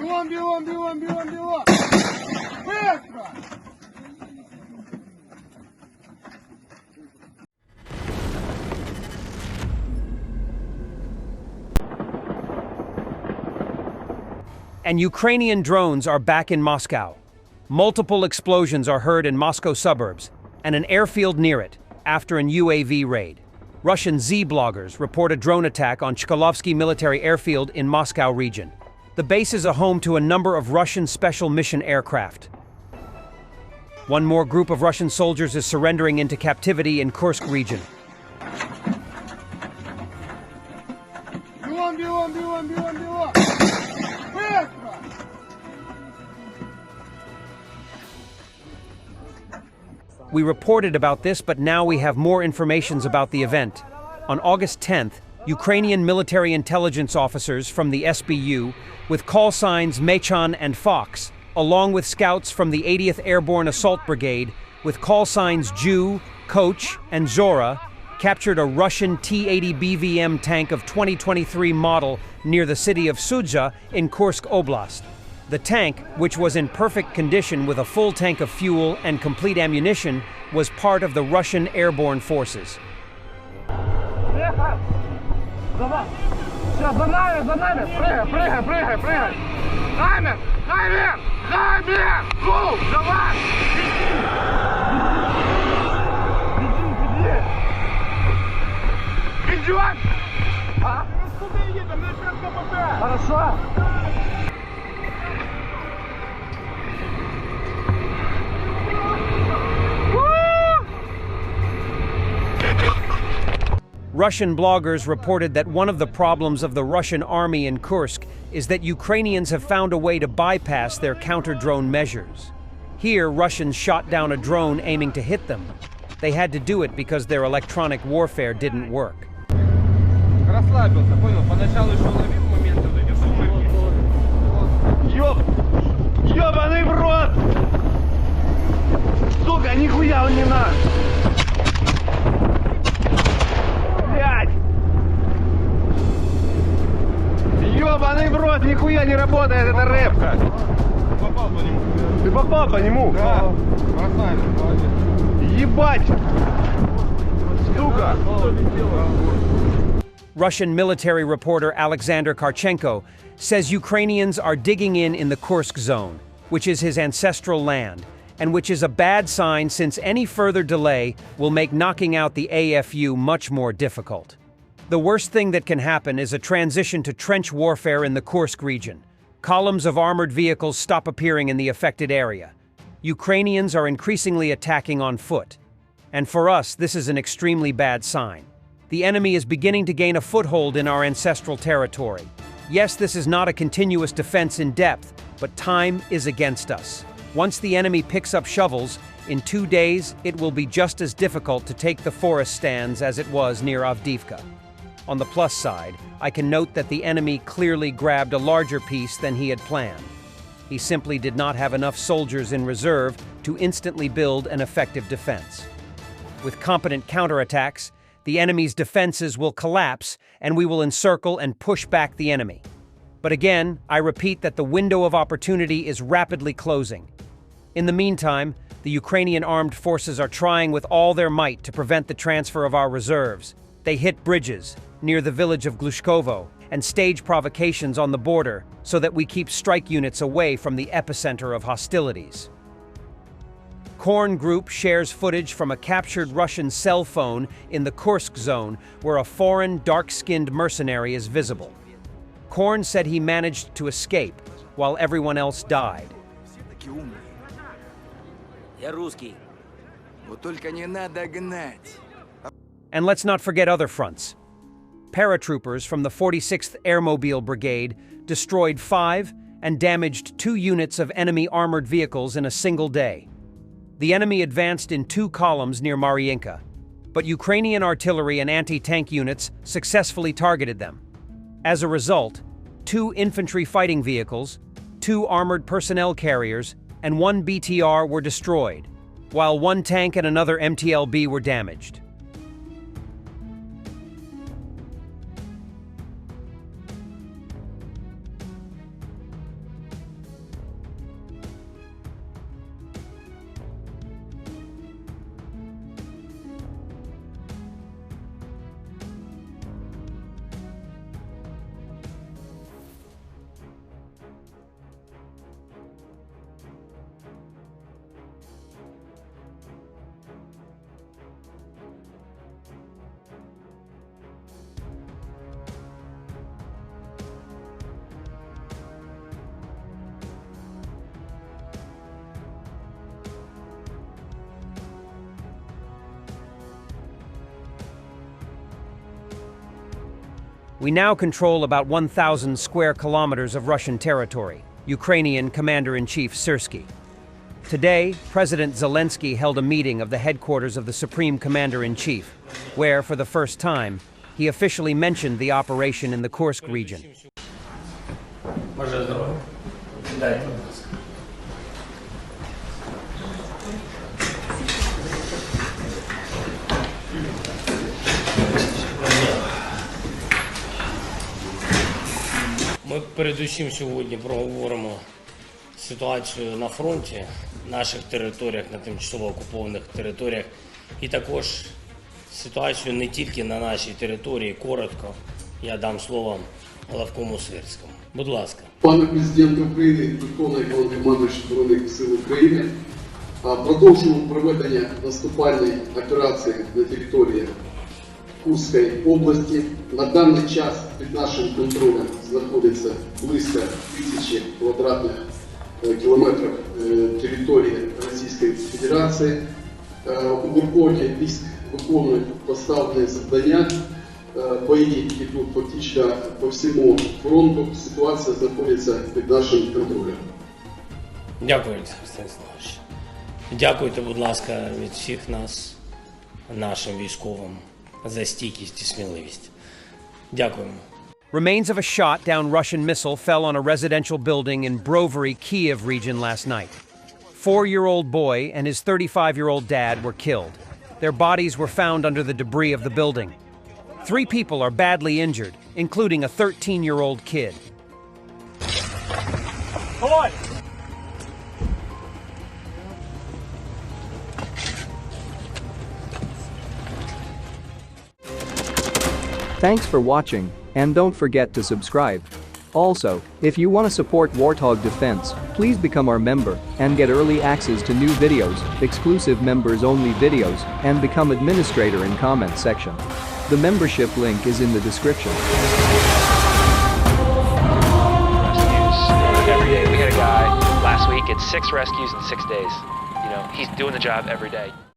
Бегом, бегом, бегом, бегом, бегом! Быстро! And Ukrainian drones are back in Moscow. Multiple explosions are heard in Moscow suburbs, and an airfield near it, after an UAV raid. Russian Z-bloggers report a drone attack on Chkalovsky military airfield in Moscow region. The base is a home to a number of Russian special mission aircraft. One more group of Russian soldiers is surrendering into captivity in Kursk region. Бегом, бегом, бегом, бегом, бегом! Быстро! We reported about this, but now we have more information about the event. On August 10th, Ukrainian military intelligence officers from the SBU, with call signs Mechon and Fox, along with scouts from the 80th Airborne Assault Brigade, with call signs Jew, Coach, and Zora, captured a Russian T-80 BVM tank of 2023 model near the city of Sudzha in Kursk Oblast. The tank, which was in perfect condition with a full tank of fuel and complete ammunition, was part of the Russian airborne forces. Russian bloggers reported that one of the problems of the Russian army in Kursk is that Ukrainians have found a way to bypass their counter-drone measures. Here, Russians shot down a drone aiming to hit them. They had to do it because their electronic warfare didn't work. Расслабился, понял? Поначалу еще ловил моменты, вот эти сумерки. Ёбаный в рот! Сука, нихуя он не наш! Блядь! Ёбаный в рот, нихуя не работает эта рэпка! Попал по нему. Ты попал по нему? Да. Красавец, молодец. Ебать! Сука! Russian military reporter Alexander Karchenko says Ukrainians are digging in the Kursk zone, which is his ancestral land, and which is a bad sign since any further delay will make knocking out the AFU much more difficult. The worst thing that can happen is a transition to trench warfare in the Kursk region. Columns of armored vehicles stop appearing in the affected area. Ukrainians are increasingly attacking on foot. And for us, this is an extremely bad sign. The enemy is beginning to gain a foothold in our ancestral territory. Yes, this is not a continuous defense in depth, but time is against us. Once the enemy picks up shovels, in 2 days, it will be just as difficult to take the forest stands as it was near Avdiivka. On the plus side, I can note that the enemy clearly grabbed a larger piece than he had planned. He simply did not have enough soldiers in reserve to instantly build an effective defense. With competent counterattacks, the enemy's defenses will collapse and we will encircle and push back the enemy. But again, I repeat that the window of opportunity is rapidly closing. In the meantime, the Ukrainian armed forces are trying with all their might to prevent the transfer of our reserves. They hit bridges near the village of Glushkovo and stage provocations on the border so that we keep strike units away from the epicenter of hostilities. Korn Group shares footage from a captured Russian cell phone in the Kursk zone where a foreign, dark-skinned mercenary is visible. Korn said he managed to escape while everyone else died. And let's not forget other fronts. Paratroopers from the 46th Airmobile Brigade destroyed 5 and damaged 2 units of enemy armored vehicles in a single day. The enemy advanced in 2 columns near Mariinka, but Ukrainian artillery and anti-tank units successfully targeted them. As a result, 2 infantry fighting vehicles, 2 armored personnel carriers, and 1 BTR were destroyed, while 1 tank and another MTLB were damaged. We now control about 1,000 square kilometers of Russian territory, Ukrainian Commander-in-Chief Syrskyi. Today, President Zelenskyy held a meeting of the headquarters of the Supreme Commander-in-Chief, where, for the first time, he officially mentioned the operation in the Kursk region. Ми передусім сьогодні проговоримо ситуацію на фронті, наших територіях, на тимчасово окупованих територіях, і також ситуацію не тільки на нашій території. Коротко я дам слово Левкому Сирському. Будь ласка. Пане президент України, Верховний Головнокомандуючий Збройних сил України, продовжуємо проведення наступальної операції на території Курської області. На даний час під нашим контролем знаходиться близько 1000 квадратних кілометрів території Російської Федерації. У Верховні військ виконують поставлені завдання. Бої йдуть фактично по всьому фронту. Ситуація знаходиться під нашим контролем. Дякую, Станіславович. Дякуйте, будь ласка, від всіх нас, нашим військовим, за стійкість і сміливість. Дякуємо. Remains of a shot-down Russian missile fell on a residential building in Brovary, Kiev region last night. 4-year-old boy and his 35-year-old dad were killed. Their bodies were found under the debris of the building. 3 people are badly injured, including a 13-year-old kid. Thanks for watching, and don't forget to subscribe. Also, if you want to support Warthog Defense, please become our member and get early access to new videos, exclusive members-only videos, and become administrator in comment section. The membership link is in the description. Rescues every day. We had a guy last week at 6 rescues in 6 days. You know, he's doing the job every day.